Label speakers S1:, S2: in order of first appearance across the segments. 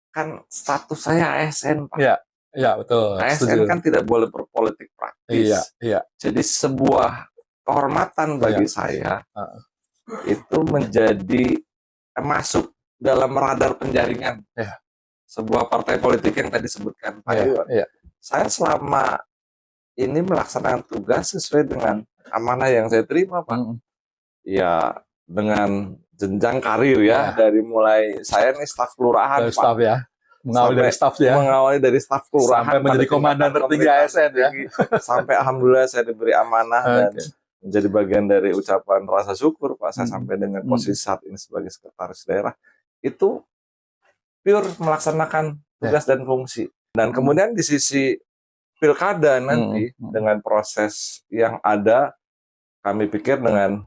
S1: kan status saya ASN, Pak.
S2: Iya, iya betul.
S1: ASN
S2: Setuju.
S1: kan tidak boleh berpolitik
S2: Iya,
S1: praktis.
S2: iya.
S1: Jadi sebuah kehormatan bagi saya itu menjadi masuk dalam radar penjaringan sebuah partai politik yang tadi disebutkan Pak Iwan. Saya selama ini melaksanakan tugas sesuai dengan amanah yang saya terima, Pak. Ya, dengan jenjang karir ya, dari mulai saya nih staf kelurahan, Pak.
S2: Staf ya.
S1: Mengawali dari staf kelurahan
S2: sampai menjadi komandan tertinggi ASN ya.
S1: Sampai alhamdulillah saya diberi amanah dan menjadi bagian dari ucapan rasa syukur, Pak. Saya sampai dengan posisi saat ini sebagai sekretaris daerah itu pure melaksanakan tugas dan fungsi. Dan kemudian di sisi pilkada nanti dengan proses yang ada, kami pikir dengan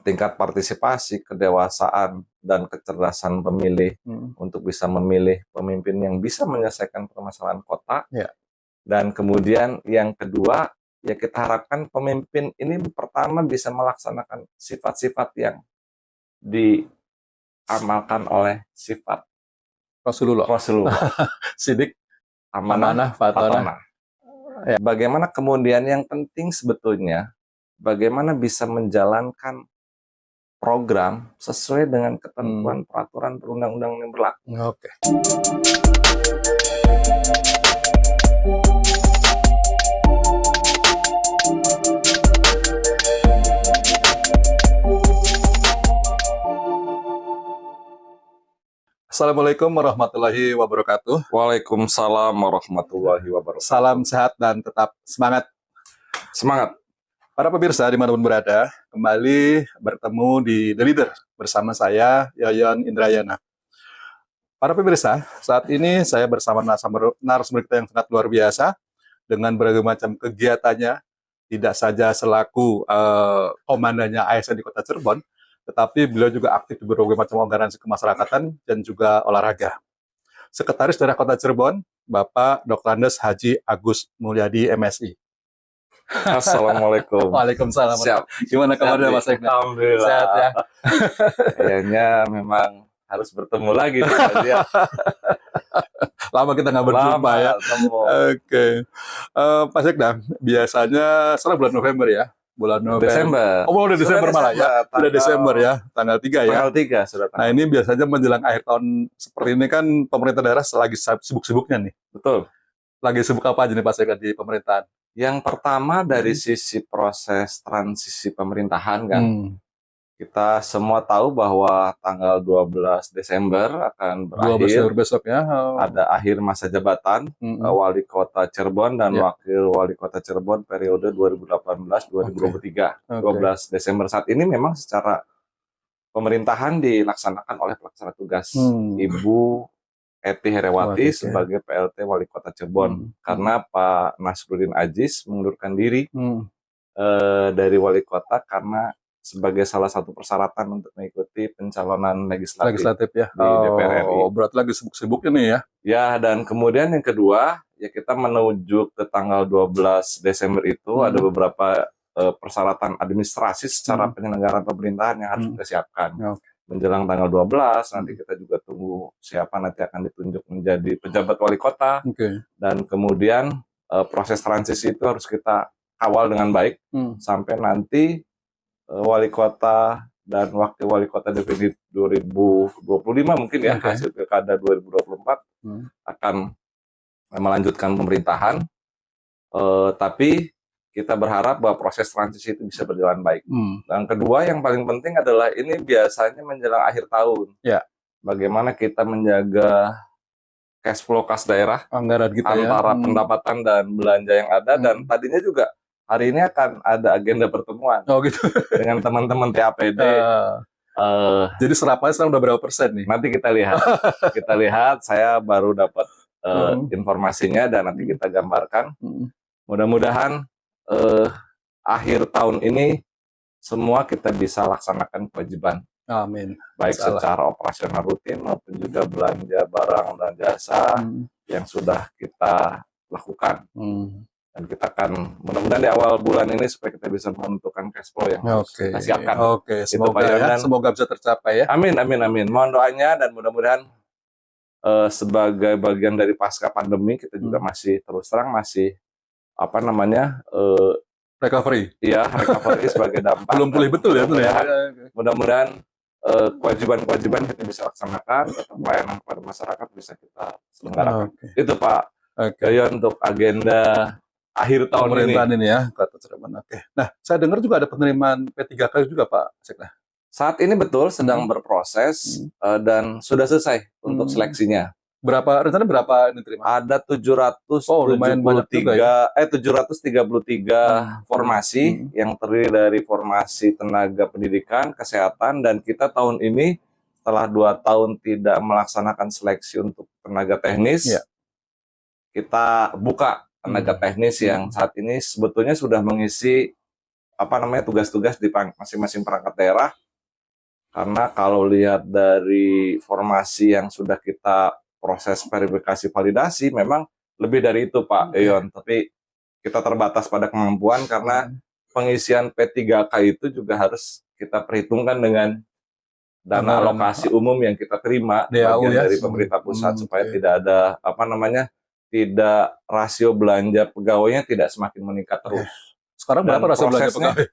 S1: tingkat partisipasi, kedewasaan, dan kecerdasan pemilih untuk bisa memilih pemimpin yang bisa menyelesaikan permasalahan kota. Dan kemudian yang kedua, ya kita harapkan pemimpin ini pertama bisa melaksanakan sifat-sifat yang diamalkan oleh sifat
S2: Rasulullah. Sidik, amanah, fatonah.
S1: Bagaimana kemudian yang penting sebetulnya, bagaimana bisa menjalankan program sesuai dengan ketentuan peraturan perundang-undangan yang berlaku.
S2: Assalamualaikum warahmatullahi wabarakatuh.
S1: Waalaikumsalam warahmatullahi wabarakatuh.
S2: Salam sehat dan tetap semangat.
S1: Semangat.
S2: Para pemirsa dimanapun berada, kembali bertemu di The Leader bersama saya, Yoyon Indrayana. Para pemirsa, saat ini saya bersama narasumber kita yang sangat luar biasa, dengan berbagai macam kegiatannya, tidak saja selaku komandannya ASN di Kota Cirebon, tetapi beliau juga aktif di berbagai macam organisasi kemasyarakatan dan juga olahraga. Sekretaris Daerah Kota Cirebon, Bapak Dr. Andes Haji Agus Mulyadi, MSI.
S1: Assalamualaikum.
S2: Waalaikumsalam.
S1: Siap.
S2: Gimana kabarnya Mas Eka?
S1: Alhamdulillah.
S2: Sehat ya.
S1: Kayaknya memang harus bertemu lagi.
S2: Lama kita nggak berjumpa ya. Oke. Pak Sekda, biasanya sekarang bulan November ya. Bulan November.
S1: Desember.
S2: Oh, udah Desember malah ya. Sudah Desember ya, tanggal 3 ya.
S1: Tanggal 3 sudah.
S2: Nah, ini biasanya menjelang akhir tahun seperti ini kan pemerintah daerah lagi sibuk-sibuknya nih.
S1: Betul.
S2: Lagi sibuk apa aja nih Pak Sekda di pemerintahan?
S1: Yang pertama dari sisi proses transisi pemerintahan kan, kita semua tahu bahwa tanggal 12 Desember akan berakhir.
S2: 12 besok ya.
S1: Ada akhir masa jabatan Wali Kota Cirebon dan Wakil Wali Kota Cirebon periode 2018-2023. 12 Desember saat ini memang secara pemerintahan dilaksanakan oleh pelaksana tugas Ibu Eti Herewati sebagai PLT Wali Kota Cirebon, karena Pak Nasruddin Aziz mengundurkan diri dari Wali Kota karena sebagai salah satu persyaratan untuk mengikuti pencalonan legislatif
S2: ya
S1: di DPR RI.
S2: Oh, berarti lagi sibuk-sibuknya nih ya.
S1: Ya, dan kemudian yang kedua, ya kita menuju ke tanggal 12 Desember itu ada beberapa persyaratan administrasi secara penyelenggaraan pemerintahan yang harus kita siapkan. Menjelang tanggal 12 nanti kita juga tunggu siapa nanti akan ditunjuk menjadi pejabat wali kota. Dan kemudian proses transisi itu harus kita kawal dengan baik sampai nanti wali kota dan wakil wali kota definitif 2025 mungkin ya, hasil pilkada 2024 akan melanjutkan pemerintahan. Tapi kita berharap bahwa proses transisi itu bisa berjalan baik. Dan kedua yang paling penting adalah ini biasanya menjelang akhir tahun. Bagaimana kita menjaga cash flow kas daerah,
S2: anggaran kita
S1: antara pendapatan dan belanja yang ada. Dan tadinya juga hari ini akan ada agenda pertemuan dengan teman-teman TAPD.
S2: Jadi serapannya sekarang udah berapa persen nih?
S1: Nanti kita lihat. Kita lihat, saya baru dapat informasinya dan nanti kita gambarkan. Mudah-mudahan akhir tahun ini semua kita bisa laksanakan kewajiban.
S2: Amin.
S1: Baik secara operasional rutin maupun juga belanja barang dan jasa yang sudah kita lakukan. Dan kita akan mudah-mudahan di awal bulan ini supaya kita bisa menentukan cash flow yang kita siapkan.
S2: Semoga bisa tercapai ya.
S1: Amin, amin, amin. Mohon doanya dan mudah-mudahan sebagai bagian dari pasca pandemi kita juga masih terus terang masih apa namanya
S2: recovery
S1: sebagai dampak.
S2: Belum pulih betul ya.
S1: Mudah-mudahan kewajiban-kewajiban kita bisa laksanakan atau pelayanan kepada masyarakat bisa kita selenggarakan. Itu Pak Yoyon untuk agenda akhir tahun
S2: pemerintahan ini ya, Kota Cirebon. Nah, saya dengar juga ada penerimaan P3K juga Pak Sekda.
S1: Saat ini betul sedang berproses dan sudah selesai untuk seleksinya.
S2: Rencana berapa yang diterima?
S1: Ada 733 formasi yang terdiri dari formasi tenaga pendidikan, kesehatan, dan kita tahun ini setelah 2 tahun tidak melaksanakan seleksi untuk tenaga teknis, kita buka tenaga teknis yang saat ini sebetulnya sudah mengisi tugas-tugas di masing-masing perangkat daerah. Karena kalau lihat dari formasi yang sudah kita proses verifikasi validasi memang lebih dari itu Pak Yoyon, tapi kita terbatas pada kemampuan karena pengisian P3K itu juga harus kita perhitungkan dengan dana alokasi umum yang kita terima dari pemerintah pusat supaya tidak ada tidak rasio belanja pegawainya tidak semakin meningkat terus.
S2: Sekarang berapa rasio belanja pegawai?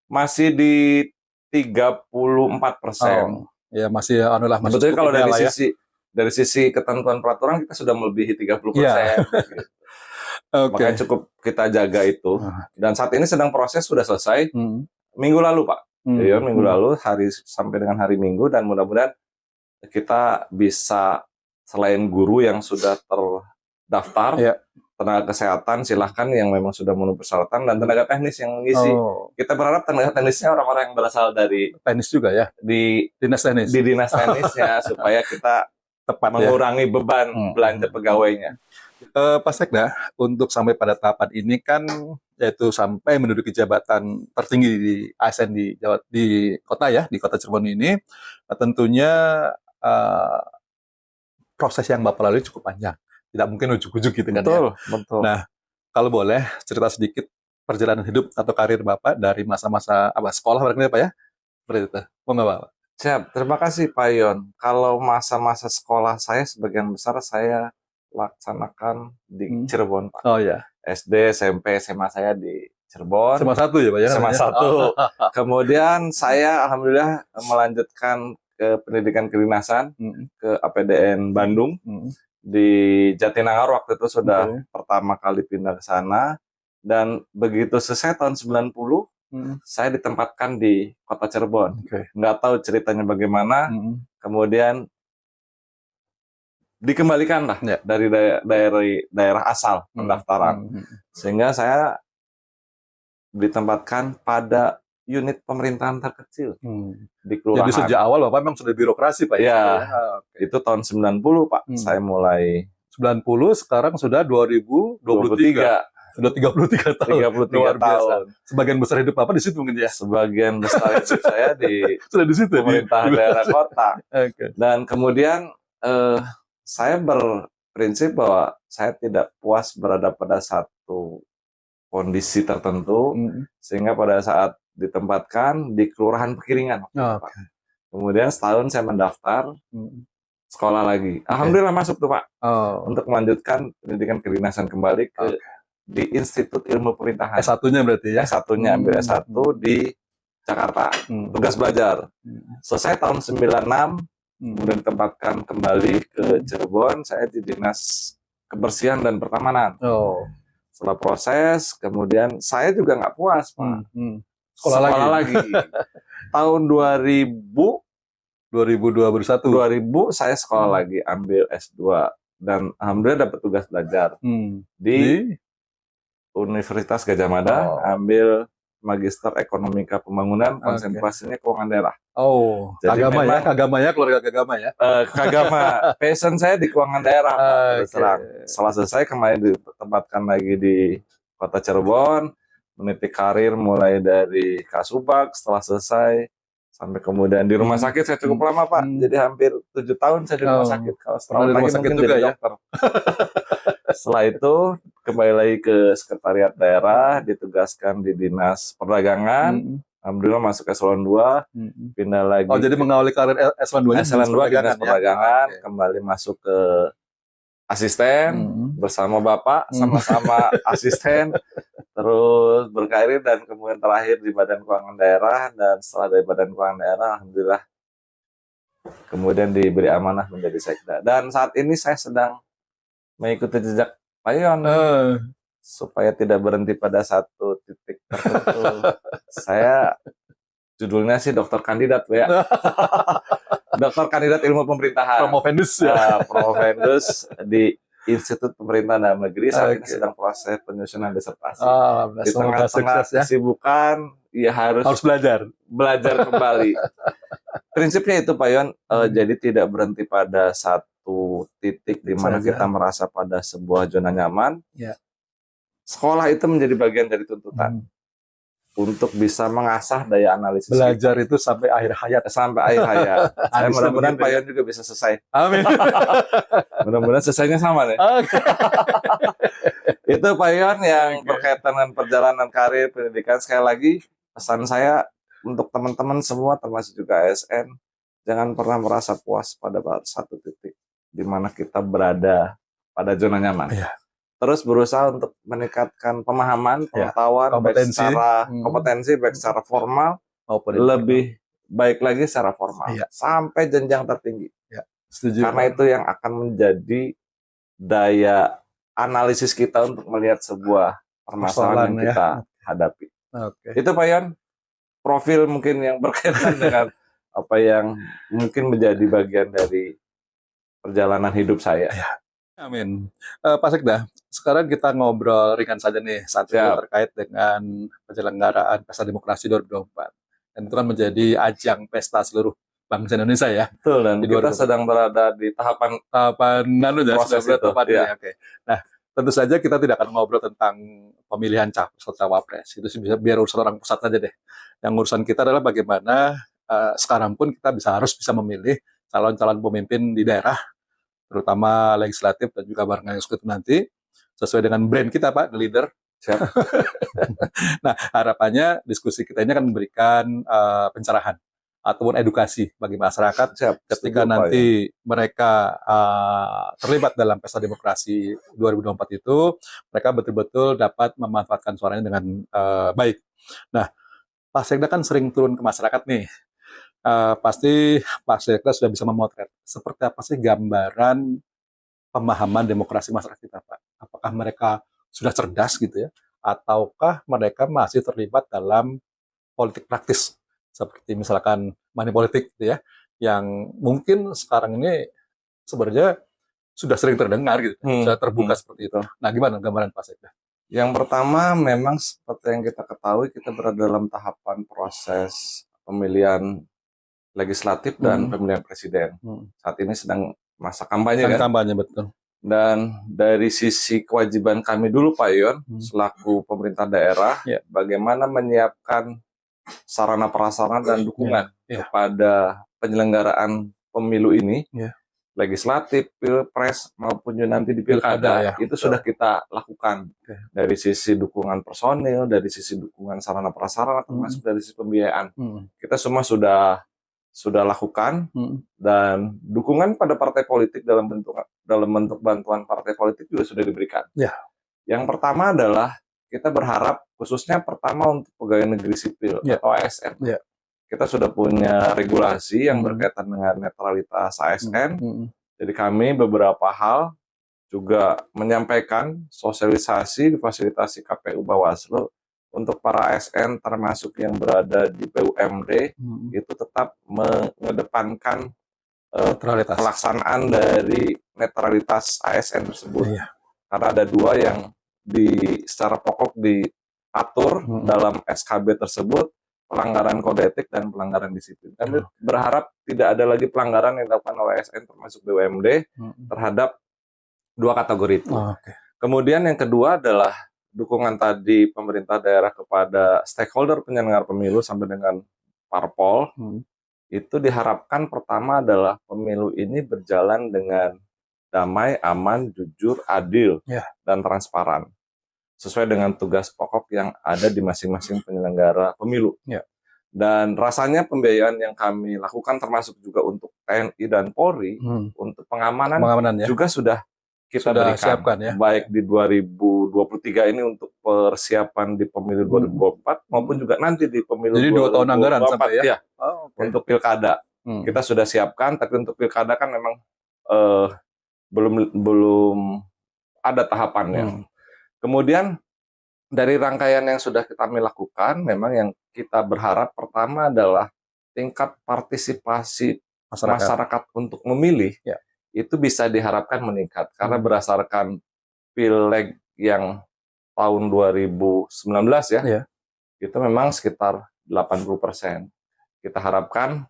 S1: Masih di 34%.
S2: Ya masih
S1: sebetulnya kalau dari sisi ketentuan peraturan kita sudah melebihi 30%. Gitu. Makanya cukup kita jaga itu. Dan saat ini sedang proses sudah selesai minggu lalu Pak. Minggu lalu sampai dengan hari Minggu, dan mudah-mudahan kita bisa selain guru yang sudah terdaftar, tenaga kesehatan silahkan yang memang sudah memenuhi persyaratan, dan tenaga teknis yang mengisi. Kita berharap tenaga teknisnya orang-orang yang berasal dari
S2: teknis juga ya,
S1: di dinas teknisnya supaya kita
S2: tepat
S1: mengurangi beban belanja pegawainya.
S2: Pak Sekda, untuk sampai pada tahapan ini kan yaitu sampai menduduki jabatan tertinggi di ASN di kota ya, di Kota Cirebon ini, tentunya proses yang Bapak lalui cukup panjang. Tidak mungkin ujuk-ujuk gitu kan
S1: ya.
S2: Betul. Nah, kalau boleh cerita sedikit perjalanan hidup atau karir Bapak dari masa-masa sekolah barangkali Pak ya? Seperti itu. Mau nggak Pak?
S1: Siap, terima kasih Pak Yon. Kalau masa-masa sekolah saya sebagian besar saya laksanakan di Cirebon Pak.
S2: Oh ya.
S1: SD, SMP, SMA saya di Cirebon.
S2: SMA 1 ya Pak ya?
S1: SMA 1. Kemudian saya alhamdulillah melanjutkan ke pendidikan kedinasan ke APDN Bandung. Di Jatinangor waktu itu sudah pertama kali pindah ke sana, dan begitu selesai tahun 90 saya ditempatkan di Kota Cirebon. Nggak tahu ceritanya bagaimana, kemudian dikembalikan lah dari daerah asal pendaftaran, sehingga saya ditempatkan pada unit pemerintahan terkecil di kelurahan.
S2: Jadi sejak awal Bapak memang sudah birokrasi Pak
S1: ya? Itu tahun 90 Pak, saya mulai
S2: 90, sekarang sudah 2023. Sudah 33 tahun.
S1: 33 tahun.
S2: Sebagian besar hidup Bapak di situ mungkin ya?
S1: Sebagian besar hidup saya di
S2: sudah di situ,
S1: pemerintahan daerah kota. Dan kemudian saya berprinsip bahwa saya tidak puas berada pada satu kondisi tertentu, sehingga pada saat ditempatkan di Kelurahan Pekiringan. Kemudian setahun saya mendaftar sekolah lagi. Alhamdulillah masuk tuh Pak. Untuk melanjutkan pendidikan kedinasan kembali di Institut Ilmu Pemerintahan.
S2: S1-nya berarti ya?
S1: S1-nya ambil S1 di Jakarta. Tugas belajar. Selesai tahun 96, kemudian ditempatkan kembali ke Cirebon. Saya di Dinas Kebersihan dan Pertamanan. Setelah proses, kemudian saya juga nggak puas Pak. Sekolah lagi. Tahun 2000 saya sekolah lagi, ambil S2, dan alhamdulillah dapat tugas belajar di Universitas Gadjah Mada, ambil Magister Ekonomika Pembangunan, konsentrasinya keuangan daerah.
S2: Jadi agama ya, keluarga agama ya.
S1: Agama, passion saya di keuangan daerah. Setelah selesai kembali ditempatkan lagi di Kota Cirebon, meniti karir mulai dari Kasubag. Setelah selesai sampai kemudian di rumah sakit saya cukup lama Pak. Jadi hampir 7 tahun saya di rumah sakit. Kalau setahun lagi mungkin jadi dokter. Setelah itu kembali lagi ke sekretariat daerah, ditugaskan di Dinas Perdagangan, Alhamdulillah masuk eselon 2, pindah lagi.
S2: Oh, jadi mengawali karir eselon 2-nya
S1: eselon 2 dinas perdagangan,
S2: ya?
S1: kembali masuk ke asisten bersama Bapak, sama-sama asisten, terus berkarir dan kemudian terakhir di Badan Keuangan Daerah, dan setelah dari Badan Keuangan Daerah, alhamdulillah kemudian diberi amanah menjadi sekda. Dan saat ini saya sedang mengikuti jejak Pak Yon supaya tidak berhenti pada satu titik tertentu. Saya judulnya sih dokter kandidat, ya. Dokter kandidat ilmu pemerintahan.
S2: Promovendus ya.
S1: Promovendus di Institut Pemerintahan Dalam Negeri. Saat ini sedang proses penyusunan disertasi. Di tengah-tengah kesibukan, ya harus belajar kembali. Prinsipnya itu Pak Yon, jadi tidak berhenti pada satu titik di mana kita merasa pada sebuah zona nyaman.
S2: Ya.
S1: Sekolah itu menjadi bagian dari tuntutan. Untuk bisa mengasah daya analisis
S2: belajar kita. Itu sampai akhir hayat.
S1: Sampai akhir hayat. Saya mudah-mudahan Pak Yon juga bisa selesai.
S2: Amin.
S1: Mudah-mudahan selesainya sama nih.
S2: Okay.
S1: Itu Pak Yon yang berkaitan dengan perjalanan karir pendidikan. Sekali lagi pesan saya untuk teman-teman semua termasuk juga ASN, jangan pernah merasa puas pada satu titik di mana kita berada pada zona nyaman.
S2: Yeah.
S1: Terus berusaha untuk meningkatkan pemahaman, pengetahuan,
S2: kompetensi.
S1: Baik secara formal, lebih baik lagi secara formal, sampai jenjang tertinggi.
S2: Setuju.
S1: Karena itu yang akan menjadi daya analisis kita untuk melihat sebuah permasalahan yang kita hadapi. Itu Pak Yon, profil mungkin yang berkaitan dengan apa yang mungkin menjadi bagian dari perjalanan hidup saya.
S2: Amin. Pak Sekda, sekarang kita ngobrol ringan saja nih saat ini terkait dengan penyelenggaraan Pesta Demokrasi 2024. Dan itu kan menjadi ajang pesta seluruh bangsa Indonesia ya.
S1: Betul, dan kita sedang berada di tahapan proses itu.
S2: Nah, tentu saja kita tidak akan ngobrol tentang pemilihan capres atau cawapres. Itu sih biar urusan orang pusat aja deh. Yang urusan kita adalah bagaimana sekarang pun kita harus bisa memilih calon-calon pemimpin di daerah, terutama legislatif dan juga barang eksekutif nanti, sesuai dengan brand kita Pak, The Leader.
S1: Siap.
S2: Nah, harapannya diskusi kita ini akan memberikan pencerahan ataupun edukasi bagi masyarakat ketika nanti mereka terlibat dalam Pesta Demokrasi 2024 itu, mereka betul-betul dapat memanfaatkan suaranya dengan baik. Nah, Pak Sekda kan sering turun ke masyarakat nih. Pasti Pak Sekda sudah bisa memotret seperti apa sih gambaran pemahaman demokrasi masyarakat kita, Pak? Apakah mereka sudah cerdas gitu ya, ataukah mereka masih terlibat dalam politik praktis seperti misalkan money politik gitu ya, yang mungkin sekarang ini sebenarnya sudah sering terdengar gitu, sudah terbuka seperti itu. Nah, gimana gambaran Pak Sekda?
S1: Yang pertama memang seperti yang kita ketahui, kita berada dalam tahapan proses pemilihan legislatif dan pemilihan presiden. Saat ini sedang masa kampanye kan?
S2: Kampanye, betul.
S1: Dan dari sisi kewajiban kami dulu Pak Yon, selaku pemerintah daerah, bagaimana menyiapkan sarana prasarana dan dukungan kepada penyelenggaraan pemilu ini, legislatif, pilpres maupun nanti di pilkada, itu sudah kita lakukan. Dari sisi dukungan personil, dari sisi dukungan sarana prasarana, termasuk dari sisi pembiayaan. Kita semua sudah lakukan, dan dukungan pada partai politik dalam bentuk bantuan partai politik juga sudah diberikan. Yang pertama adalah kita berharap khususnya pertama untuk pegawai negeri sipil atau ASN. Kita sudah punya regulasi yang berkaitan dengan netralitas ASN. Jadi kami beberapa hal juga menyampaikan sosialisasi difasilitasi KPU Bawaslu untuk para ASN termasuk yang berada di BUMD itu tetap mengedepankan pelaksanaan dari netralitas ASN tersebut. Karena ada dua yang secara pokok diatur dalam SKB tersebut, pelanggaran kode etik dan pelanggaran disiplin. Kami berharap tidak ada lagi pelanggaran yang dilakukan oleh ASN termasuk BUMD terhadap dua kategori itu. Kemudian yang kedua adalah dukungan tadi pemerintah daerah kepada stakeholder penyelenggara pemilu sampai dengan parpol. Itu diharapkan pertama adalah pemilu ini berjalan dengan damai, aman, jujur, adil, dan transparan. Sesuai dengan tugas pokok yang ada di masing-masing penyelenggara pemilu. Dan rasanya pembiayaan yang kami lakukan termasuk juga untuk TNI dan Polri, untuk pengamanan
S2: ya.
S1: juga sudah kita berikan.
S2: Siapkan, ya.
S1: Baik di 2023 ini untuk persiapan di pemilu 2024 maupun juga nanti di pemilu 2024.
S2: Jadi 2 tahun anggaran sampai ya?
S1: Ya. Untuk pilkada. Kita sudah siapkan, tapi untuk pilkada kan memang belum ada tahapannya. Kemudian dari rangkaian yang sudah kami lakukan, memang yang kita berharap pertama adalah tingkat partisipasi masyarakat untuk memilih itu bisa diharapkan meningkat. Karena berdasarkan Pileg yang tahun 2019 itu memang sekitar 80%. Kita harapkan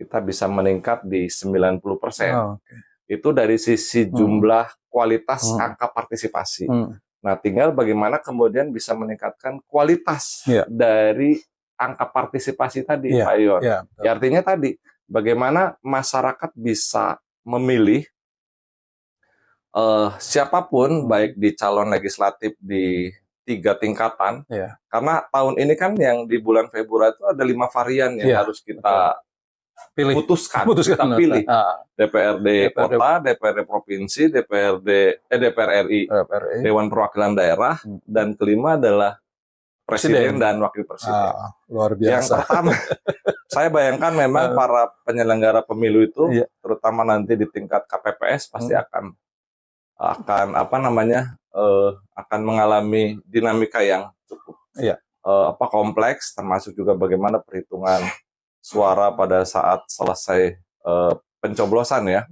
S1: kita bisa meningkat di 90%. Itu dari sisi jumlah kualitas angka partisipasi. Nah, tinggal bagaimana kemudian bisa meningkatkan kualitas dari angka partisipasi tadi, Pak Yon. Ya, artinya tadi, bagaimana masyarakat bisa memilih siapapun, baik di calon legislatif di 3 tingkatan. Karena tahun ini kan yang di bulan Februari itu ada 5 varian yang harus kita putuskan, kita pilih. DPRD kota, DPRD provinsi, DPR RI, Dewan Perwakilan Daerah, dan kelima adalah Presiden dan Wakil Presiden.
S2: Luar biasa.
S1: Yang pertama, saya bayangkan memang para penyelenggara pemilu itu, terutama nanti di tingkat KPPS pasti akan akan mengalami dinamika yang cukup kompleks, termasuk juga bagaimana perhitungan suara pada saat selesai pencoblosan ya.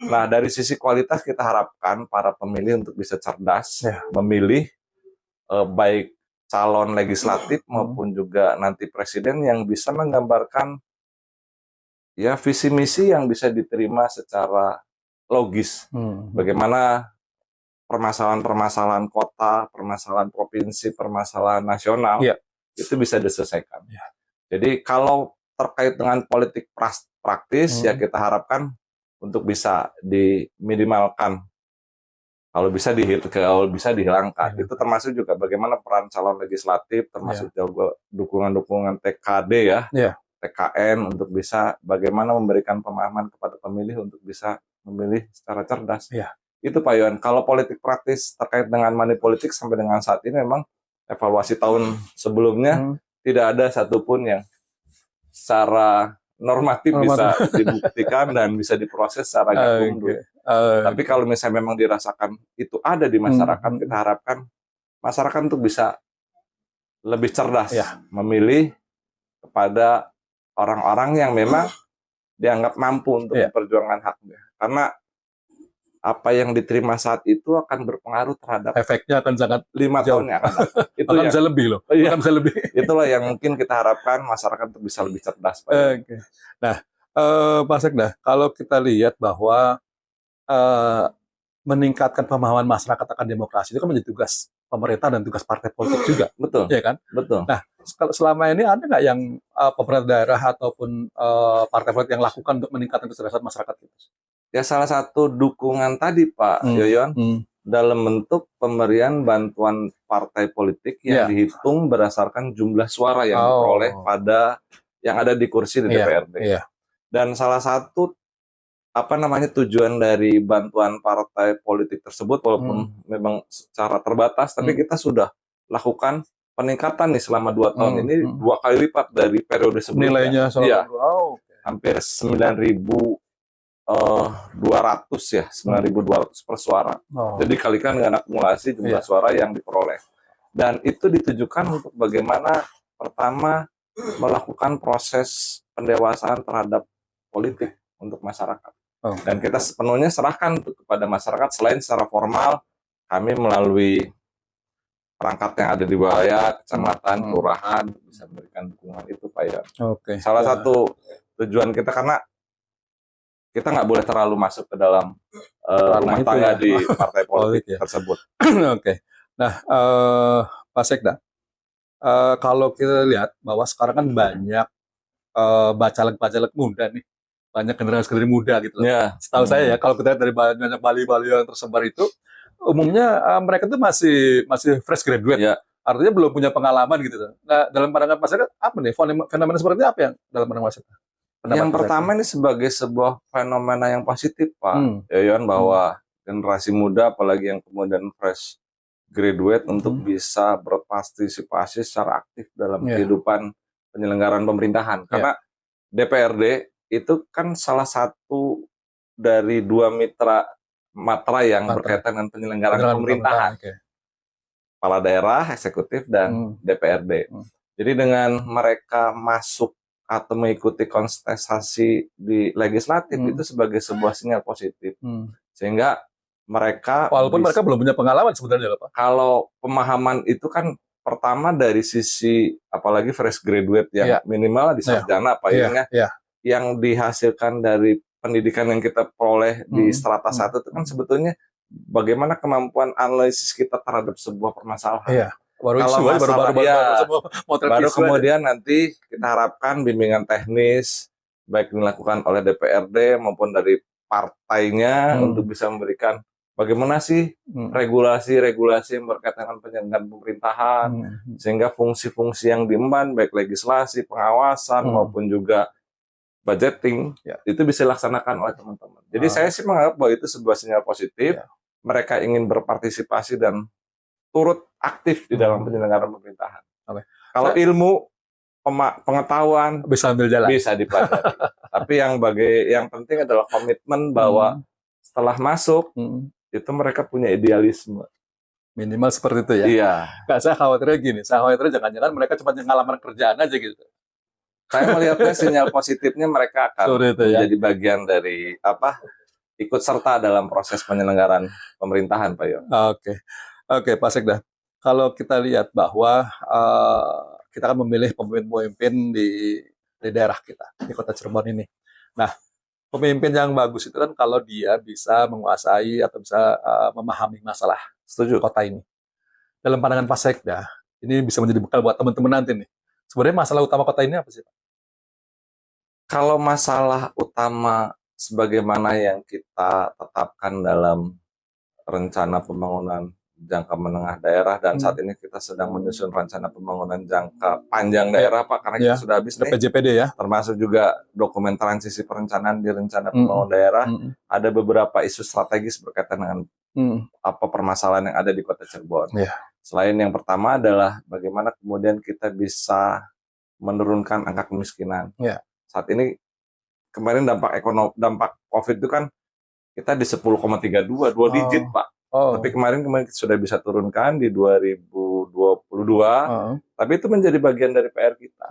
S1: Nah, dari sisi kualitas kita harapkan para pemilih untuk bisa cerdas memilih baik calon legislatif maupun juga nanti presiden yang bisa menggambarkan visi misi yang bisa diterima secara logis. Bagaimana permasalahan-permasalahan kota, permasalahan provinsi, permasalahan nasional itu bisa diselesaikan. Jadi kalau terkait dengan politik praktis ya kita harapkan untuk bisa diminimalkan, kalau bisa dihilangkan. Itu termasuk juga bagaimana peran calon legislatif, termasuk juga dukungan-dukungan TKD TKN untuk bisa bagaimana memberikan pemahaman kepada pemilih untuk bisa memilih secara cerdas. Itu Pak Yon. Kalau politik praktis terkait dengan money politik sampai dengan saat ini memang evaluasi tahun sebelumnya tidak ada satupun yang secara normatif bisa dibuktikan dan bisa diproses secara mundur. Tapi kalau misalnya memang dirasakan itu ada di masyarakat, kita harapkan masyarakat untuk bisa lebih cerdas memilih kepada orang-orang yang memang dianggap mampu untuk memperjuangkan haknya. Karena apa yang diterima saat itu akan berpengaruh terhadap
S2: efeknya akan sangat
S1: 5 tahun yang akan datang. Itu
S2: akan bisa lebih loh. Akan bisa lebih.
S1: Itulah yang mungkin kita harapkan masyarakat untuk bisa lebih cerdas.
S2: Nah, Pak Sekda, kalau kita lihat bahwa meningkatkan pemahaman masyarakat akan demokrasi itu kan menjadi tugas pemerintah dan tugas partai politik juga.
S1: Betul.
S2: Ya kan?
S1: Betul.
S2: Nah, selama ini ada nggak yang pemerintah daerah ataupun partai politik yang lakukan untuk meningkatkan kecerdasan masyarakat itu?
S1: Ya salah satu dukungan tadi Pak Yoyon dalam bentuk pemberian bantuan partai politik yang dihitung berdasarkan jumlah suara yang diperoleh pada yang ada di kursi di DPRD. Dan salah satu tujuan dari bantuan partai politik tersebut walaupun memang secara terbatas tapi kita sudah lakukan peningkatan nih selama 2 tahun ini 2 kali lipat dari periode sebelumnya.
S2: Nilainya
S1: hampir 9.200 9.200 per suara. Jadi kalikan dengan akumulasi jumlah suara yang diperoleh. Dan itu ditujukan untuk bagaimana pertama melakukan proses pendewasaan terhadap politik untuk masyarakat. Dan kita sepenuhnya serahkan kepada masyarakat selain secara formal kami melalui perangkat yang ada di wilayah, kecamatan, kelurahan bisa memberikan dukungan itu Pak Yan. Salah satu tujuan kita karena kita nggak boleh terlalu masuk ke dalam rumah tangga di partai politik tersebut. Nah, Pak Sekda, kalau kita lihat bahwa sekarang kan banyak bacalek-bacalek muda nih, banyak generasi muda gitu. Setahu saya ya, kalau kita lihat dari banyak baliho-baliho yang tersebar itu, umumnya mereka tuh masih fresh graduate
S2: artinya belum punya pengalaman gitu. Nah, dalam pandangan Mas Eka, apa nih fenomena seperti apa yang dalam pandangan Mas Eka?
S1: Yang pertama ini sebagai sebuah fenomena yang positif, Pak Yayan, bahwa generasi muda, apalagi yang kemudian fresh graduate, untuk bisa berpartisipasi secara aktif dalam kehidupan penyelenggaraan pemerintahan. Karena DPRD itu kan salah satu dari dua matra yang berkaitan dengan penyelenggaraan pemerintahan. Kepala daerah, eksekutif, dan DPRD. Jadi dengan mereka masuk atau mengikuti kontestasi di legislatif itu sebagai sebuah sinyal positif. Sehingga mereka,
S2: walaupun mereka belum punya pengalaman sebenarnya, Pak.
S1: Kalau pemahaman itu kan pertama dari sisi apalagi fresh graduate yang minimal di sarjana Pak yang dihasilkan dari pendidikan yang kita peroleh di strata 1 itu kan sebetulnya bagaimana kemampuan analisis kita terhadap sebuah permasalahan. Kalau baru kemudian nanti kita harapkan bimbingan teknis baik dilakukan oleh DPRD maupun dari partainya untuk bisa memberikan bagaimana sih regulasi-regulasi yang berkaitan dengan penyelenggaraan pemerintahan sehingga fungsi-fungsi yang diemban baik legislasi, pengawasan maupun juga budgeting itu bisa dilaksanakan oleh teman-teman. Jadi saya sih menganggap bahwa itu sebuah sinyal positif. Mereka ingin berpartisipasi dan turut aktif di dalam penyelenggaraan pemerintahan. Kalau ilmu pengetahuan
S2: bisa ambil jalan,
S1: bisa dipelajari. Tapi yang penting adalah komitmen bahwa setelah masuk itu mereka punya idealisme.
S2: Minimal seperti itu ya.
S1: Iya.
S2: Nggak, saya khawatirnya gini, jangan-jangan mereka cuma ngelamar kerjaan aja gitu.
S1: Saya melihatnya sinyal positifnya mereka akan menjadi bagian dari ikut serta dalam proses penyelenggaraan pemerintahan, Pak Yon.
S2: Oke, Pak Sekda. Kalau kita lihat bahwa kita kan memilih pemimpin-pemimpin di daerah kita, di Kota Cirebon ini. Nah, pemimpin yang bagus itu kan kalau dia bisa menguasai atau bisa memahami masalah kota ini. Dalam pandangan Pak Sekda, ini bisa menjadi bekal buat teman-teman nanti nih. Sebenarnya masalah utama kota ini apa sih, Pak?
S1: Kalau masalah utama sebagaimana yang kita tetapkan dalam rencana pembangunan jangka menengah daerah dan saat ini kita sedang menyusun rencana pembangunan jangka panjang daerah, Pak, karena kita sudah habis nih,
S2: PJPD ya,
S1: termasuk juga dokumen transisi perencanaan di rencana pembangunan daerah. Ada beberapa isu strategis berkaitan dengan apa permasalahan yang ada di Kota Cirebon. Selain yang pertama adalah bagaimana kemudian kita bisa menurunkan angka kemiskinan. Saat ini kemarin dampak COVID itu kan kita di 10,32, 2 digit, Pak. Tapi kemarin kita sudah bisa turunkan di 2022. Tapi itu menjadi bagian dari PR kita.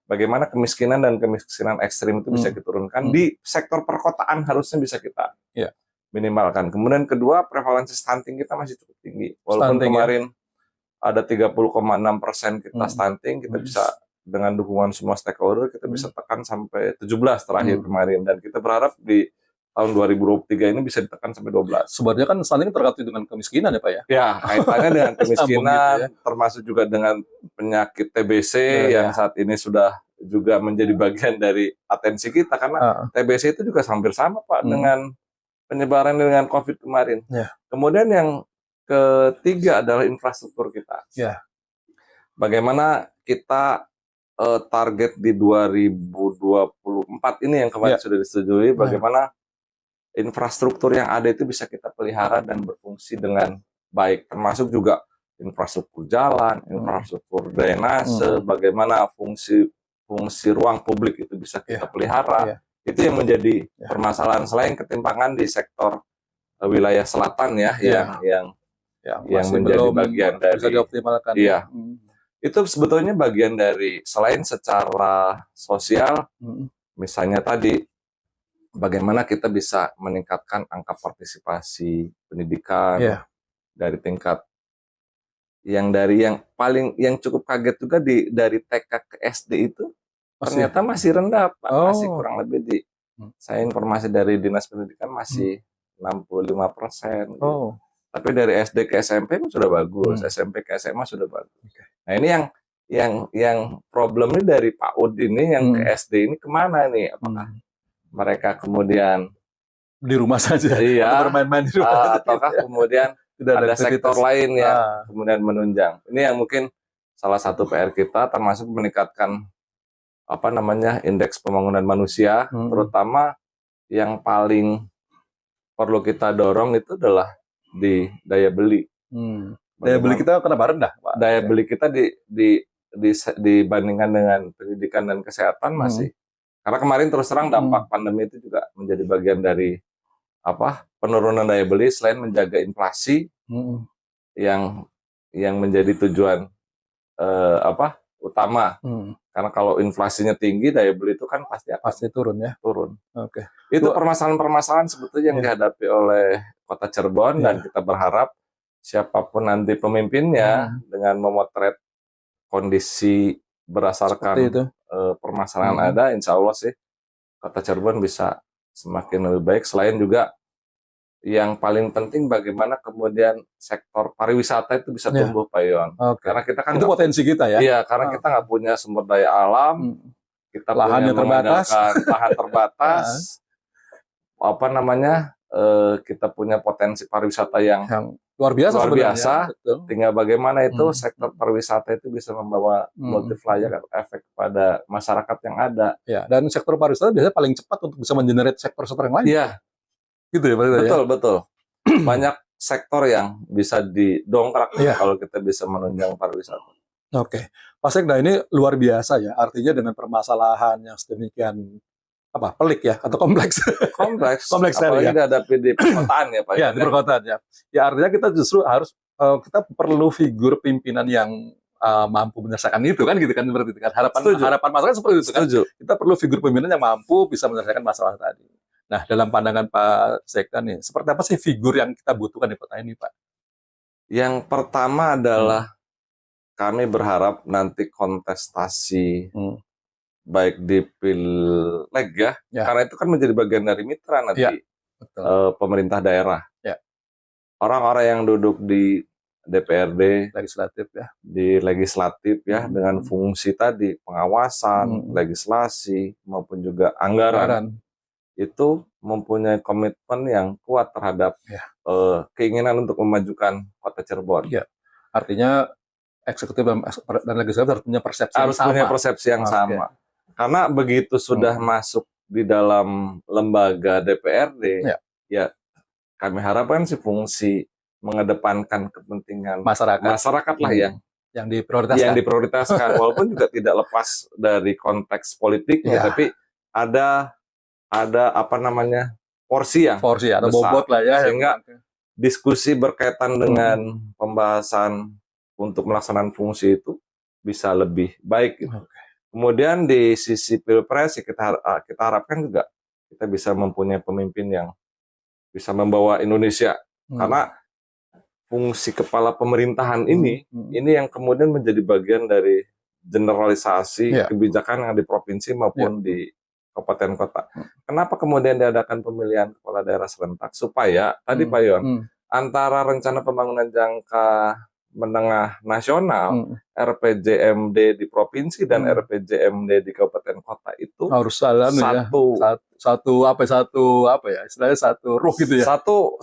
S1: Bagaimana kemiskinan dan kemiskinan ekstrim itu bisa diturunkan. Di sektor perkotaan harusnya bisa kita minimalkan. Kemudian kedua, prevalensi stunting kita masih cukup tinggi. Walaupun kemarin ada 30,6% kita stunting, kita bisa dengan dukungan semua stakeholder kita bisa tekan sampai 17 terakhir kemarin, dan kita berharap di tahun 2023 ini bisa ditekan sampai 12.
S2: Sebenarnya kan stunting terkait dengan kemiskinan ya, Pak ya?
S1: Ya, kaitannya dengan kemiskinan, termasuk juga dengan penyakit TBC yang saat ini sudah juga menjadi bagian dari atensi kita, karena TBC itu juga hampir sama, Pak, dengan penyebaran dengan COVID kemarin. Kemudian yang ketiga adalah infrastruktur kita. Bagaimana kita target di 2024 ini yang kemarin sudah disetujui, bagaimana infrastruktur yang ada itu bisa kita pelihara dan berfungsi dengan baik, termasuk juga infrastruktur jalan, infrastruktur drainase, bagaimana fungsi ruang publik itu bisa kita pelihara. Itu yang menjadi permasalahan, selain ketimpangan di sektor wilayah selatan yang menjadi bagian dari
S2: bisa dioptimalkan.
S1: Itu sebetulnya bagian dari, selain secara sosial, misalnya tadi bagaimana kita bisa meningkatkan angka partisipasi pendidikan dari tingkat yang cukup kaget juga dari TK ke SD itu ternyata masih rendah, Pak. Masih kurang lebih saya informasi dari Dinas Pendidikan masih 65%. Gitu. Tapi dari SD ke SMP sudah bagus, SMP ke SMA sudah bagus. Nah, ini yang problem ini dari PAUD ini yang ke SD ini kemana nih? Apakah mereka kemudian
S2: di rumah saja, atau bermain-main di rumah,
S1: ataukah kemudian ada sektor lain yang kemudian menunjang? Ini yang mungkin salah satu PR kita termasuk meningkatkan indeks pembangunan manusia, terutama yang paling perlu kita dorong itu adalah di daya beli.
S2: Daya beli kita kenapa rendah, Pak?
S1: Daya beli kita dibandingkan dengan pendidikan dan kesehatan masih. Karena kemarin terus terang dampak pandemi itu juga menjadi bagian dari penurunan daya beli selain menjaga inflasi yang menjadi tujuan utama. Karena kalau inflasinya tinggi, daya beli itu kan pasti
S2: turun ya.
S1: Turun.
S2: Oke.
S1: Itu permasalahan-permasalahan sebetulnya yang dihadapi oleh Kota Cirebon dan kita berharap siapapun nanti pemimpinnya dengan memotret kondisi berdasarkan permasalahan ada, insya Allah sih Kota Cirebon bisa semakin lebih baik. Selain juga yang paling penting bagaimana kemudian sektor pariwisata itu bisa tumbuh, Pak Yon. Karena kita kan
S2: itu potensi kita ya.
S1: Iya, karena kita nggak punya sumber daya alam, kita
S2: lahan yang terbatas,
S1: lahan terbatas, kita punya potensi pariwisata yang luar biasa. Tinggal bagaimana itu sektor pariwisata itu bisa membawa multiplier efek pada masyarakat yang ada.
S2: Ya, dan sektor pariwisata biasanya paling cepat untuk bisa mengenerate sektor-sektor yang lain.
S1: Iya.
S2: Gitu ya, Pak?
S1: Betul. Banyak sektor yang bisa didongkrak kalau kita bisa menunjang pariwisata.
S2: Oke. Pak Sekda, ini luar biasa ya. Artinya dengan permasalahan yang sedemikian pelik ya atau kompleks.
S1: Kompleks
S2: sekali ya.
S1: Dihadapi di perkotaan ya, Pak.
S2: Ya, di perkotaan ya. Ya, artinya kita justru harus kita perlu figur pimpinan yang mampu menyelesaikan itu kan, gitu kan, seperti itu kan. Harapan masyarakat seperti itu kan. Kita perlu figur pimpinan yang mampu bisa menyelesaikan masalah tadi. Nah, dalam pandangan Pak Sekda nih, seperti apa sih figur yang kita butuhkan di kota ini, Pak?
S1: Yang pertama adalah kami berharap nanti kontestasi baik di Pileg karena itu kan menjadi bagian dari mitra nanti pemerintah daerah. Orang-orang yang duduk di DPRD, legislatif dengan fungsi tadi pengawasan, legislasi maupun juga anggaran. Itu mempunyai komitmen yang kuat terhadap keinginan untuk memajukan Kota Cirebon.
S2: Ya. Artinya eksekutif dan legislatif harus punya persepsi yang sama.
S1: Karena begitu sudah masuk di dalam lembaga DPRD, kami harapkan sih fungsi mengedepankan kepentingan masyarakat lah yang diprioritaskan. Walaupun juga tidak lepas dari konteks politiknya, tapi ada porsi
S2: atau
S1: besar,
S2: bobot lah ya,
S1: sehingga diskusi berkaitan dengan pembahasan untuk melaksanakan fungsi itu bisa lebih baik gitu. Kemudian di sisi Pilpres kita harapkan juga kita bisa mempunyai pemimpin yang bisa membawa Indonesia, karena fungsi kepala pemerintahan ini yang kemudian menjadi bagian dari generalisasi kebijakan yang di provinsi maupun di kabupaten kota. Kenapa kemudian diadakan pemilihan kepala daerah serentak? Supaya tadi Pak Yon, antara rencana pembangunan jangka menengah nasional, RPJMD di provinsi dan RPJMD di kabupaten kota itu
S2: harus satu ruh gitu ya.
S1: Satu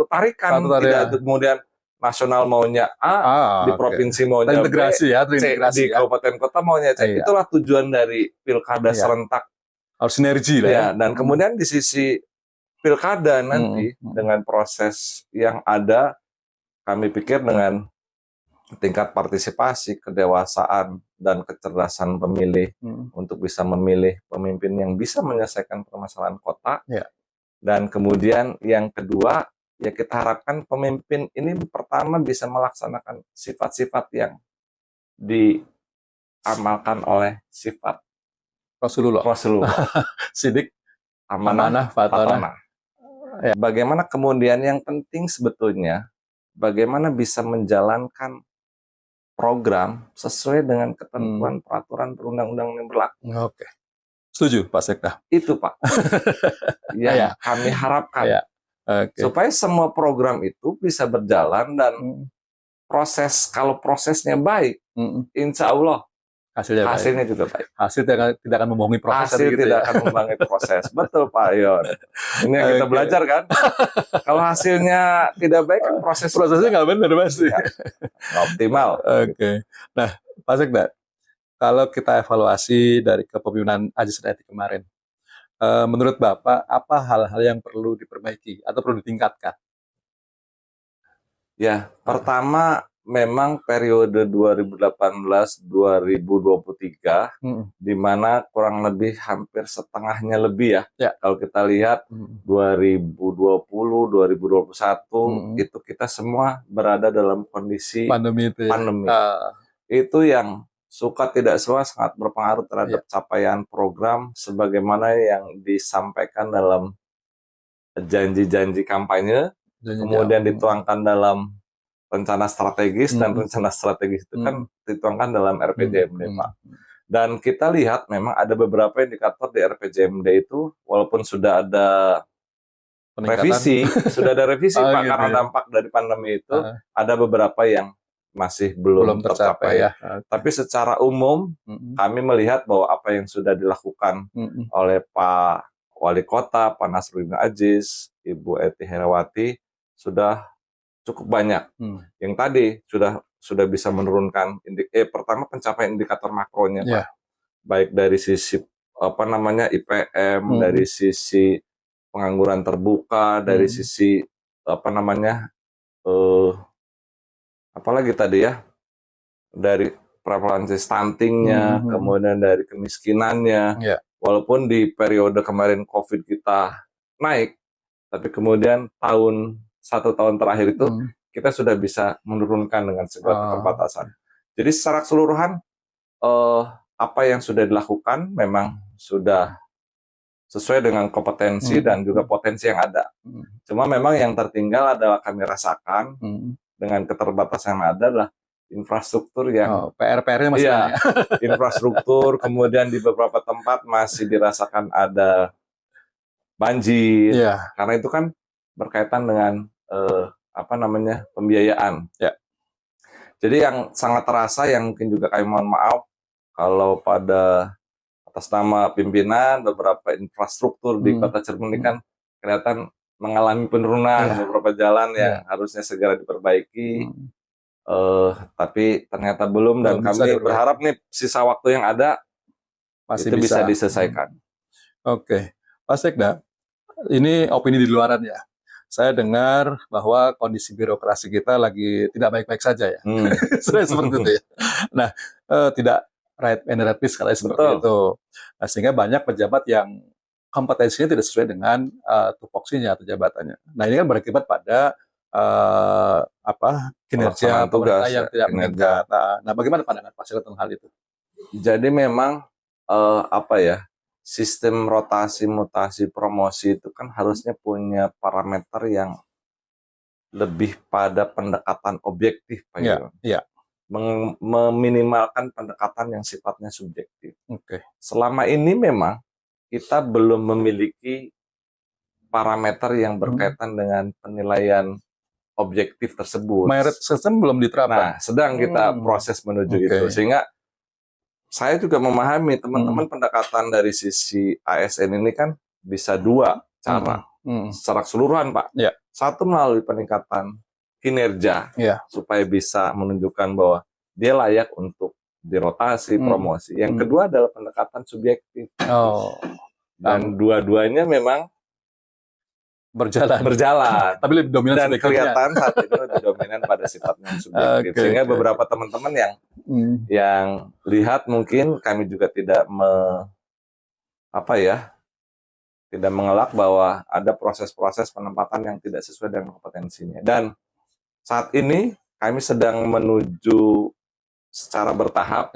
S1: tarikan. Tidak kemudian nasional maunya A, di provinsi maunya B, di kabupaten kota maunya C. Itulah tujuan dari pilkada serentak.
S2: Harus sinergi lah ya.
S1: Dan kemudian di sisi pilkada nanti dengan proses yang ada, kami pikir dengan tingkat partisipasi, kedewasaan, dan kecerdasan pemilih untuk bisa memilih pemimpin yang bisa menyelesaikan permasalahan kota. Dan kemudian yang kedua, kita harapkan pemimpin ini pertama bisa melaksanakan sifat-sifat yang diamalkan oleh sifat
S2: Rasulullah. Sidik, amanah, fatonah.
S1: Bagaimana kemudian yang penting sebetulnya, bagaimana bisa menjalankan program sesuai dengan ketentuan peraturan perundang-undangan yang berlaku.
S2: Setuju, Pak Sekda.
S1: Itu, Pak. yang kami harapkan. Supaya semua program itu bisa berjalan dan kalau prosesnya baik, insya Allah hasilnya juga baik.
S2: Hasil tidak akan membohongi proses.
S1: Hasil tidak akan membohongi proses. Betul Pak Yon. Ini yang kita belajar kan. Kalau hasilnya tidak baik kan prosesnya
S2: nggak benar pasti.
S1: Nggak optimal.
S2: Oke. Nah, Pak Sekda, kalau kita evaluasi dari kepemimpinan Aji Sunaidi kemarin, menurut Bapak apa hal-hal yang perlu diperbaiki atau perlu ditingkatkan?
S1: Ya, pertama memang periode 2018-2023 di mana kurang lebih hampir setengahnya lebih ya. Kalau kita lihat 2020-2021 itu kita semua berada dalam kondisi pandemi. Itu yang suka tidak suka sangat berpengaruh terhadap capaian program sebagaimana yang disampaikan dalam janji-janji kampanye, kemudian dituangkan dalam rencana strategis, dan rencana strategis itu kan dituangkan dalam RPJMD, Pak. Dan kita lihat memang ada beberapa indikator di RPJMD itu, walaupun sudah ada revisi, Pak, gitu, karena dampak dari pandemi itu, ada beberapa yang masih belum tercapai. Ya. Tapi secara umum, kami melihat bahwa apa yang sudah dilakukan oleh Pak Wali Kota, Pak Nasruddin Aziz, Ibu Eti Herawati, sudah cukup banyak. Yang tadi sudah bisa menurunkan pertama pencapaian indikator makronya, Pak. Baik dari sisi IPM, dari sisi pengangguran terbuka, dari sisi apalagi tadi ya, dari prevalensi stuntingnya, kemudian dari kemiskinannya. Walaupun di periode kemarin COVID kita naik, tapi kemudian satu tahun terakhir itu kita sudah bisa menurunkan dengan segala keterbatasan. Jadi secara keseluruhan apa yang sudah dilakukan memang sudah sesuai dengan kompetensi dan juga potensi yang ada. Cuma memang yang tertinggal adalah kami rasakan dengan keterbatasan yang ada adalah infrastruktur yang
S2: PR-nya masih banyak.
S1: Infrastruktur, kemudian di beberapa tempat masih dirasakan ada banjir. Karena itu kan berkaitan dengan pembiayaan. Jadi yang sangat terasa yang mungkin juga kami mohon maaf kalau pada atas nama pimpinan beberapa infrastruktur di Kota Cirebon ini kan kelihatan mengalami penurunan, beberapa jalan yang harusnya segera diperbaiki. Tapi ternyata belum, dan kami berharap nih sisa waktu yang ada masih bisa diselesaikan.
S2: Oke, Pak Sekda, ini opini di luaran ya. Saya dengar bahwa kondisi birokrasi kita lagi tidak baik-baik saja ya. Seperti itu ya. Nah, tidak right and right kalau seperti itu. Nah, sehingga banyak pejabat yang kompetensinya tidak sesuai dengan tupoksinya atau jabatannya. Nah, ini kan berakibat pada kinerja pemerintah yang tidak meningkat. Nah, bagaimana pandangan Pak Sekda tentang hal itu?
S1: Jadi memang sistem rotasi, mutasi, promosi itu kan harusnya punya parameter yang lebih pada pendekatan objektif, Pak Yon. Meminimalkan pendekatan yang sifatnya subjektif. Selama ini memang kita belum memiliki parameter yang berkaitan dengan penilaian objektif tersebut.
S2: Merit system belum diterapkan.
S1: Nah, sedang kita proses menuju itu. Sehingga saya juga memahami teman-teman pendekatan dari sisi ASN ini kan bisa dua cara. Secara keseluruhan, Pak. Satu melalui peningkatan kinerja, supaya bisa menunjukkan bahwa dia layak untuk dirotasi, promosi. Yang kedua adalah pendekatan subjektif. Dan dua-duanya memang berjalan.
S2: Tapi lebih dominan
S1: dan kelihatan saat ini lebih dominan pada sifatnya subjektif. Sehingga beberapa teman-teman yang lihat mungkin kami juga tidak tidak mengelak bahwa ada proses-proses penempatan yang tidak sesuai dengan kompetensinya. Dan saat ini kami sedang menuju secara bertahap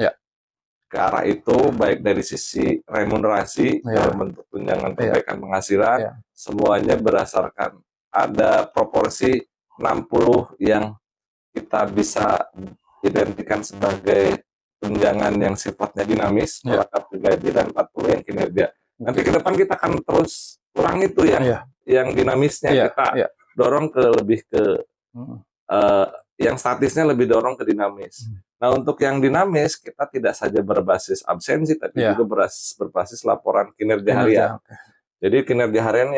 S1: ke arah itu, baik dari sisi remunerasi, dalam bentuk tunjangan perbaikan penghasilan, semuanya berdasarkan ada proporsi 60 yang kita bisa identikan sebagai tunjangan yang sifatnya dinamis, melekat ke gaji, dan 40 yang kinerja. Nanti ke depan kita akan terus kurang itu yang dinamisnya, kita dorong ke lebih ke yang statisnya lebih dorong ke dinamis. Nah, untuk yang dinamis kita tidak saja berbasis absensi, tapi juga berbasis laporan kinerja harian. Jadi kinerja harian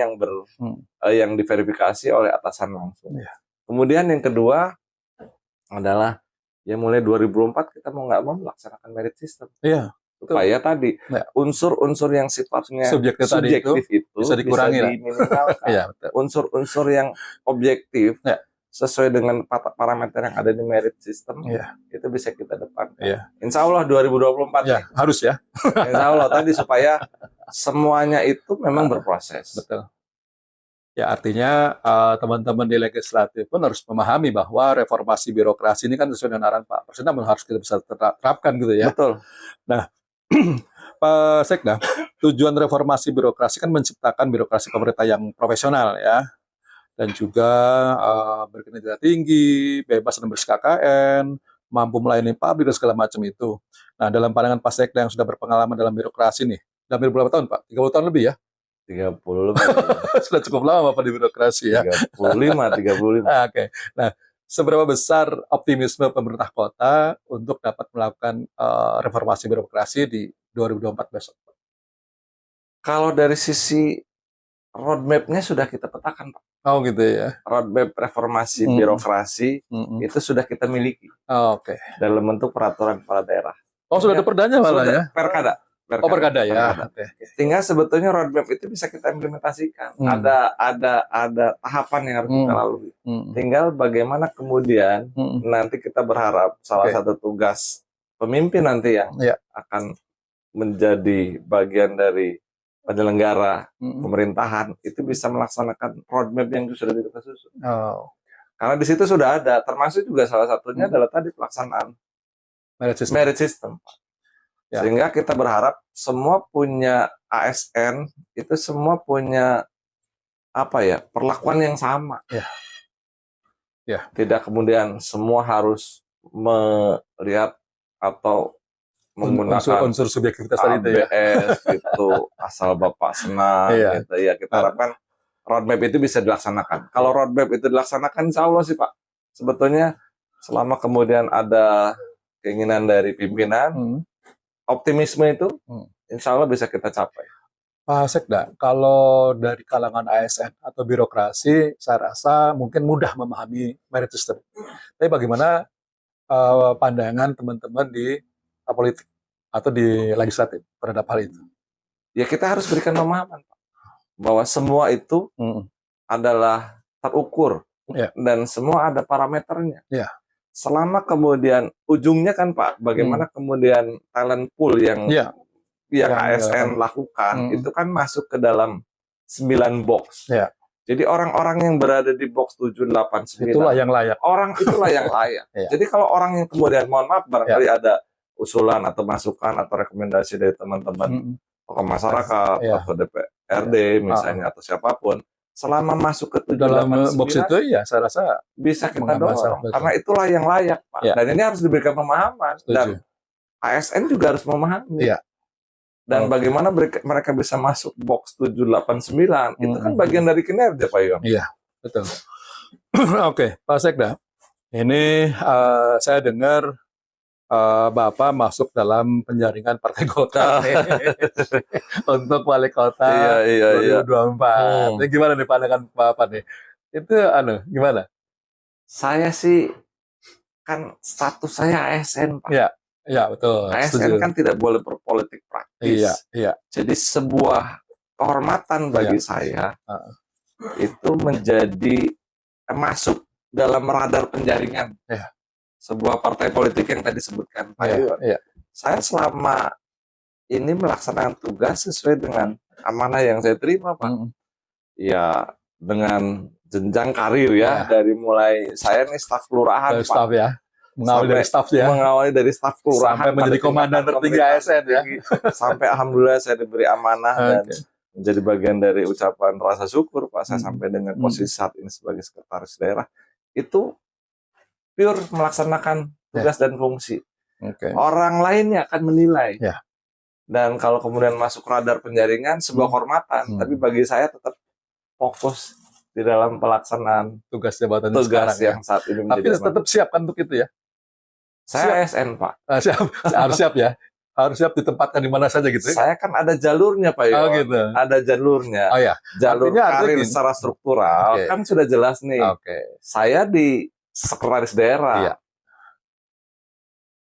S1: yang diverifikasi oleh atasan langsung. Kemudian yang kedua adalah ya mulai 2004 kita mau nggak mau melaksanakan merit system. Supaya tadi unsur-unsur yang sifatnya subjektif itu bisa diminimalkan. Unsur-unsur yang objektif sesuai dengan parameter yang ada di merit system itu bisa kita depankan. Insya Allah 2024
S2: harus ya.
S1: Insya Allah tadi supaya semuanya itu memang berproses.
S2: Betul. Ya artinya teman-teman di legislatif pun harus memahami bahwa reformasi birokrasi ini kan sesuai dengan arahan Pak Presiden harus kita bisa terapkan gitu ya.
S1: Betul.
S2: Nah, Pak Sekda, tujuan reformasi birokrasi kan menciptakan birokrasi pemerintah yang profesional ya, dan juga berkinerja tinggi, bebas dan ber-KKN, mampu melayani publik dan segala macam itu. Nah, dalam pandangan Pak Sekda yang sudah berpengalaman dalam birokrasi nih, dalam berapa tahun Pak? 30 tahun lebih ya?
S1: 30 lebih.
S2: Sudah cukup lama Pak di birokrasi ya?
S1: 35.
S2: Oke. Nah, seberapa besar optimisme pemerintah kota untuk dapat melakukan reformasi birokrasi di 2024 besok?
S1: Kalau dari sisi roadmap-nya sudah kita petakan, Pak.
S2: Oh gitu ya.
S1: Roadmap reformasi birokrasi itu sudah kita miliki.
S2: Oke.
S1: Dalam bentuk peraturan kepala daerah.
S2: Oh sudah ada perdanya malah ya?
S1: Perkada ya. Tinggal sebetulnya roadmap itu bisa kita implementasikan. Ada tahapan yang harus kita lalui. Tinggal bagaimana kemudian nanti kita berharap salah satu tugas pemimpin nanti yang akan menjadi bagian dari penyelenggara pemerintahan itu bisa melaksanakan roadmap yang sudah kita susun. Karena di situ sudah ada, termasuk juga salah satunya adalah tadi pelaksanaan merit system. Sehingga kita berharap semua punya ASN itu semua punya perlakuan yang sama. Tidak kemudian semua harus melihat atau menggunakan
S2: unsur subjektivitas tadi itu ya.
S1: gitu asal bapak senang gitu ya. Kita harapkan roadmap itu bisa dilaksanakan. Kalau roadmap itu dilaksanakan insya Allah sih Pak, sebetulnya selama kemudian ada keinginan dari pimpinan, optimisme itu insya Allah bisa kita capai.
S2: Pak Sekda, kalau dari kalangan ASN atau birokrasi, saya rasa mungkin mudah memahami merit system. Tapi bagaimana pandangan teman-teman di politik atau di legislatif terhadap hal itu?
S1: Ya kita harus berikan pemahaman Pak, bahwa semua itu adalah terukur dan semua ada parameternya. Selama kemudian ujungnya kan Pak, bagaimana kemudian talent pool yang ASN lakukan itu kan masuk ke dalam 9 box. Jadi orang-orang yang berada di box 7, 8, 9
S2: itulah yang layak.
S1: Orang itulah yang layak. Jadi kalau orang yang kemudian mohon maaf barangkali ada usulan atau masukan atau rekomendasi dari teman-teman tokoh masyarakat atau DPRD misalnya atau siapapun, selama masuk ke 7,
S2: dalam
S1: 8, 9
S2: box itu saya rasa
S1: bisa kita dorong karena itulah yang layak Pak. Dan ini harus diberikan pemahaman. Dan ASN juga harus memahami. Dan bagaimana mereka bisa masuk box 7, 8, 9 itu kan bagian dari kinerja Pak Yon.
S2: Iya, betul. Oke, Pak Sekda, ini saya dengar Bapak masuk dalam penjaringan Partai Golkar untuk wali kota 2024. Ini gimana nih pandangan Bapak nih? Itu gimana?
S1: Saya sih kan status saya ASN Pak.
S2: Iya betul.
S1: ASN kan tidak boleh berpolitik praktis. Jadi sebuah kehormatan bagi saya itu menjadi masuk dalam radar penjaringan. Sebuah partai politik yang tadi disebutkan Pak Iwan. Saya selama ini melaksanakan tugas sesuai dengan amanah yang saya terima Pak. Ya dengan jenjang karir dari mulai saya nih staf kelurahan Pak.
S2: Staf ya.
S1: Mengawali dari staf kelurahan
S2: sampai menjadi komandan tertinggi ASN ya.
S1: Sampai alhamdulillah saya diberi amanah dan menjadi bagian dari ucapan rasa syukur Pak. Saya sampai dengan posisi saat ini sebagai sekretaris daerah itu pure melaksanakan tugas dan fungsi. Orang lainnya akan menilai. Dan kalau kemudian masuk radar penjaringan sebuah kehormatan, tapi bagi saya tetap fokus di dalam pelaksanaan
S2: tugas jabatan
S1: tugas
S2: sekarang ya.
S1: yang saat ini
S2: Tapi
S1: menjadi amanah.
S2: tetap siap kan untuk itu ya?
S1: Saya ASN, Pak.
S2: Siap, harus siap ya. Harus siap ditempatkan di mana saja gitu.
S1: Saya kan ada jalurnya, Pak Yon.
S2: Oh gitu.
S1: Ada jalurnya.
S2: Oh ya.
S1: Jalur
S2: Artinya
S1: karir
S2: gini.
S1: secara struktural
S2: Oke.
S1: kan sudah jelas nih.
S2: Oke.
S1: Saya di sekretaris daerah.
S2: Iya.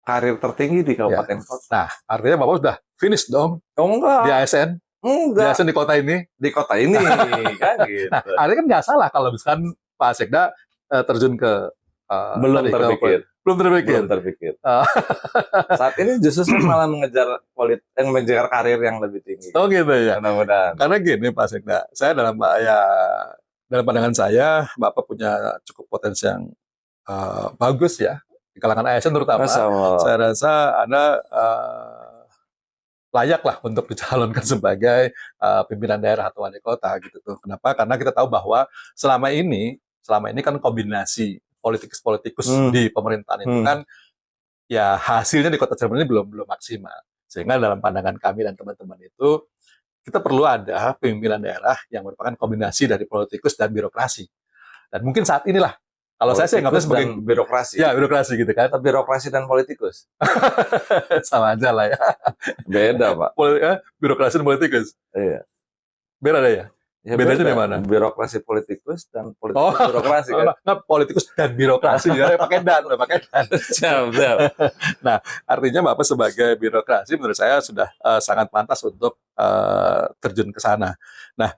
S1: Karir tertinggi di kabupaten kota.
S2: Nah, artinya Bapak sudah finish dong
S1: Oh enggak.
S2: di ASN. Di
S1: Enggak.
S2: ASN di kota ini.
S1: Di kota ini kan gitu.
S2: Nah, artinya kan nggak salah kalau misalkan Pak Sekda terjun ke
S1: Belum terpikir.
S2: Belum terpikir.
S1: Belum terpikir. Saat ini justru saya malah mengejar karir yang lebih tinggi.
S2: Oh gitu ya.
S1: Mudah-mudahan.
S2: Karena gini Pak Sekda, saya dalam pandangan saya, Bapak punya cukup potensi yang bagus ya di kalangan ASN terutama. Saya rasa Anda layak lah untuk dicalonkan sebagai pimpinan daerah atau wali kota gitu tuh. Kenapa? Karena kita tahu bahwa selama ini kan kombinasi politikus di pemerintahan itu kan ya hasilnya di Kota Cirebon ini belum maksimal. Sehingga dalam pandangan kami dan teman-teman itu kita perlu ada pimpinan daerah yang merupakan kombinasi dari politikus dan birokrasi. Dan mungkin saat inilah kalau saya sih nggak sebagai
S1: birokrasi.
S2: Ya, birokrasi gitu kan.
S1: Tapi birokrasi dan politikus.
S2: Sama aja lah ya.
S1: Beda, Pak.
S2: Birokrasi dan politikus.
S1: Iya.
S2: Beda ya? Ya, bedanya di mana?
S1: Birokrasi politikus dan politikus birokrasi kan?
S2: Nggak, politikus dan birokrasi. Ya, pakai dan.
S1: Siap.
S2: Nah, artinya Bapak sebagai birokrasi menurut saya sudah sangat pantas untuk terjun ke sana. Nah,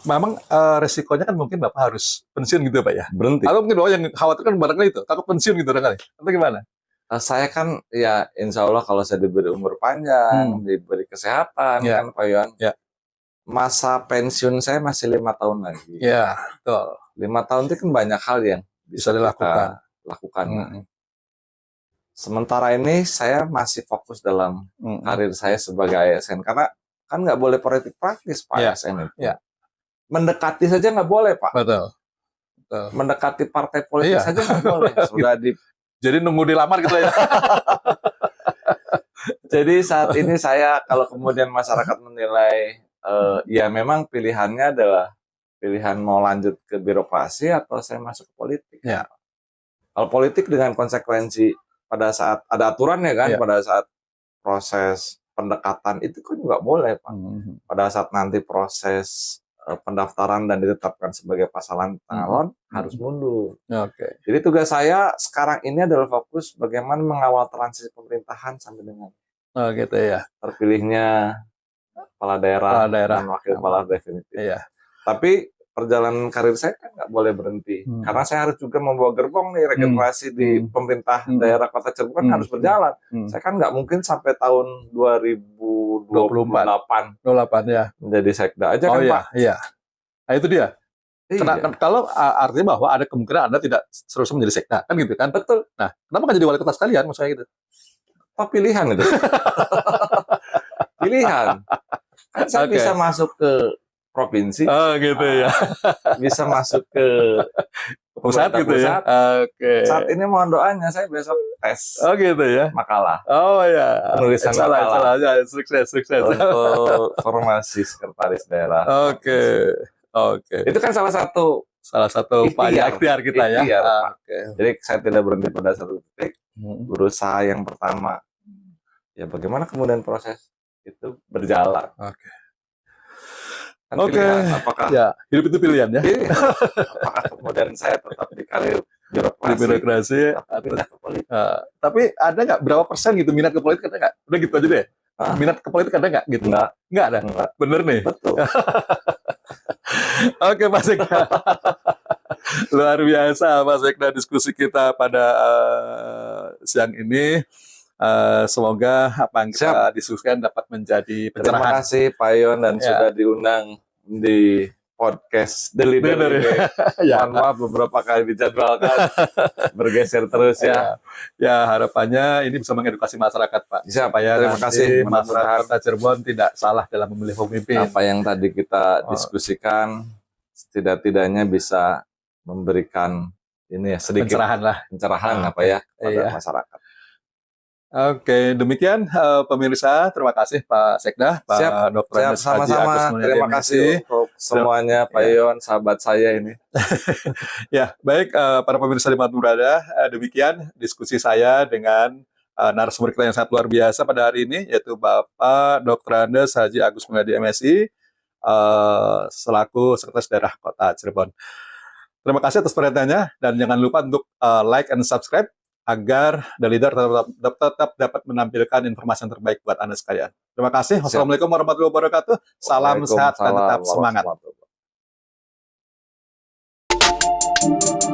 S2: memang resikonya kan mungkin Bapak harus pensiun gitu Pak ya?
S1: Berhenti.
S2: Atau mungkin Bapak yang khawatir kan barangkali itu, takut pensiun gitu kali. Atau gimana?
S1: Saya kan ya insya Allah kalau saya diberi umur panjang, diberi kesehatan kan Pak Yon.
S2: Ya.
S1: Masa pensiun saya masih 5 tahun lagi.
S2: Ya, betul.
S1: 5 tahun itu kan banyak hal yang
S2: bisa dilakukan.
S1: Sementara ini saya masih fokus dalam karir saya sebagai ASN karena kan nggak boleh politik praktis Pak ASN itu.
S2: Ya.
S1: Mendekati saja nggak boleh Pak.
S2: Betul.
S1: Mendekati partai politik saja nggak boleh. Sudah
S2: Jadi nunggu dilamar gitu ya.
S1: Jadi saat ini saya kalau kemudian masyarakat menilai ya memang pilihannya adalah pilihan mau lanjut ke birokrasi atau saya masuk ke politik.
S2: Ya.
S1: Kalau politik dengan konsekuensi pada saat ada aturannya kan, pada saat proses pendekatan itu kan nggak boleh Pak. Pada saat nanti proses pendaftaran dan ditetapkan sebagai pasangan calon harus mundur.
S2: Oke.
S1: Jadi tugas saya sekarang ini adalah fokus bagaimana mengawal transisi pemerintahan sampai dengan
S2: gitu ya.
S1: Terpilihnya kepala daerah dan wakil kepala definitif.
S2: Iya.
S1: Tapi perjalanan karir saya kan nggak boleh berhenti karena saya harus juga membawa gerbong nih regenerasi di pemerintah daerah Kota Cirebon kan harus berjalan. Saya kan nggak mungkin sampai tahun 2028
S2: ya
S1: menjadi sekda aja kan Pak.
S2: Iya. Nah itu dia. Kalau artinya bahwa ada kemungkinan Anda tidak seterusnya menjadi sekda kan gitu kan? Betul. Nah kenapa nggak jadi wali kota sekalian maksudnya gitu?
S1: Oh pilihan itu. Pilihan. Kan saya bisa masuk ke provinsi.
S2: Oh gitu ya.
S1: Bisa masuk ke
S2: pusat gitu ya. Oke.
S1: Saat ini mohon doanya saya besok tes.
S2: Oh gitu ya.
S1: Makalah.
S2: Oh ya.
S1: Penulisan makalah.
S2: Salah. Sukses.
S1: Untuk formasi sekretaris daerah.
S2: Oke.
S1: Itu kan salah satu
S2: ikhtiar kita ya.
S1: Jadi saya tidak berhenti pada satu titik. Berusaha yang pertama. Ya bagaimana kemudian proses itu berjalan.
S2: Oke. Apakah hidup itu pilihan ya?
S1: Apakah kemudian saya tetap di karir
S2: birokrasi atau
S1: ke politik?
S2: Tapi ada nggak berapa persen gitu minat ke politik ada nggak? Udah gitu aja deh. Minat ke politik ada nggak gitu? Nggak ada. Bener nih.
S1: Betul.
S2: Oke Pak Sekda. Luar biasa Pak Sekda diskusi kita pada siang ini. Semoga apa yang kita diskusikan dapat menjadi pencerahan.
S1: Terima kasih Pak Yon dan sudah diundang di podcast The Leader. Mohon maaf beberapa kali dijadwalkan bergeser terus ya.
S2: Ya harapannya ini bisa mengedukasi masyarakat Pak.
S1: Supaya terima kasih
S2: masyarakat Kota Cirebon tidak salah dalam memilih pemimpin.
S1: Apa yang tadi kita diskusikan setidak-tidaknya bisa memberikan ini ya sedikit
S2: pencerahan
S1: apa ya pada masyarakat.
S2: Oke, demikian pemirsa. Terima kasih Pak Sekda, Pak
S1: Siap,
S2: Dr.
S1: siap
S2: Andes Haji Agus
S1: sama-sama.
S2: Mulyadi,
S1: Terima
S2: MSc.
S1: kasih untuk semuanya, Pak
S2: Ya.
S1: Yon, sahabat saya ini.
S2: Ya, baik para pemirsa dimanapun berada, demikian diskusi saya dengan narasumber kita yang sangat luar biasa pada hari ini, yaitu Bapak Dr. Andes Haji Agus Mulyadi, MSc, selaku Sekretaris Daerah Kota Cirebon. Terima kasih atas perhatiannya, dan jangan lupa untuk like and subscribe agar The Leader tetap dapat menampilkan informasi yang terbaik buat Anda sekalian. Terima kasih. Wassalamualaikum warahmatullahi wabarakatuh. Salam sehat dan tetap semangat.
S1: Waalaikumsalam warahmatullahi wabarakatuh.